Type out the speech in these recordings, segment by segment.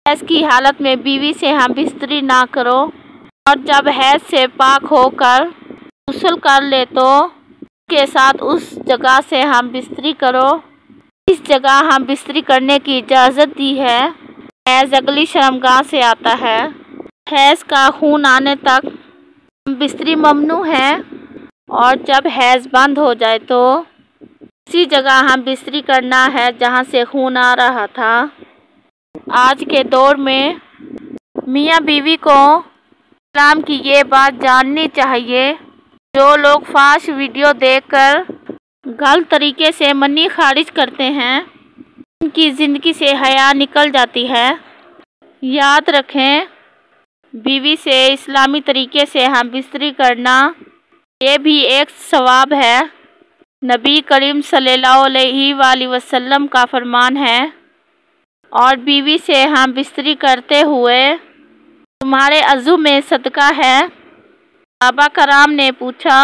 حیض کی حالت میں بیوی سے ہم بستری نہ کرو، اور جب حیض سے پاک ہو کر غسل کر لے تو اس کے ساتھ اس جگہ سے ہم بستری کرو اس جگہ ہم بستری کرنے کی اجازت دی ہے۔ حیض اگلی شرمگاہ سے آتا ہے۔ حیض کا خون آنے تک بستری ممنوع ہے، اور جب حیض بند ہو جائے تو اسی جگہ ہم بستری کرنا ہے جہاں سے خون آ رہا تھا۔ آج کے دور میں میاں بیوی کو اسلام کی یہ بات جاننی چاہیے، جو لوگ فحش ویڈیو دیکھ کر غلط طریقے سے منی خارج کرتے ہیں، ان کی زندگی سے حیا نکل جاتی ہے۔ یاد رکھیں، بیوی سے اسلامی طریقے سے ہم بستری کرنا یہ بھی ایک ثواب ہے۔ نبی کریم صلی اللہ علیہ وآلہ وسلم کا فرمان ہے، اور بیوی سے ہم بستری کرتے ہوئے تمہارے عضو میں صدقہ ہے۔ صحابہ کرام نے پوچھا،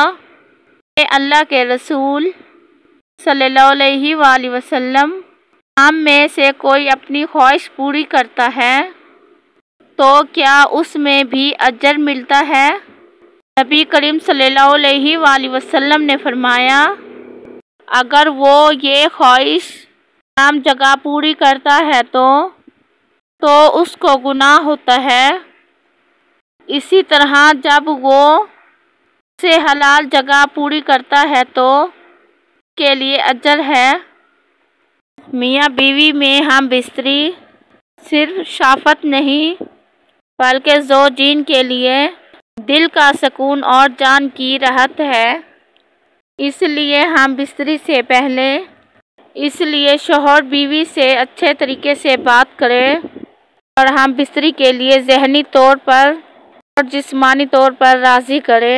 اے اللہ کے رسول صلی اللہ علیہ وآلہ وسلم، ہم میں سے کوئی اپنی خواہش پوری کرتا ہے تو کیا اس میں بھی اجر ملتا ہے؟ نبی کریم صلی اللہ علیہ وآلہ وسلم نے فرمایا، اگر وہ یہ خواہش تمام جگہ پوری کرتا ہے تو اس کو گناہ ہوتا ہے۔ اسی طرح جب وہ اسے حلال جگہ پوری کرتا ہے تو اس کے لیے اجر ہے۔ میاں بیوی میں ہم بستری صرف شافت نہیں بلکہ زوجین کے لیے دل کا سکون اور جان کی راحت ہے۔ اس لیے ہم بستری سے پہلے شوہر بیوی سے اچھے طریقے سے بات کرے، اور ہم بستری کے لیے ذہنی طور پر اور جسمانی طور پر راضی کرے۔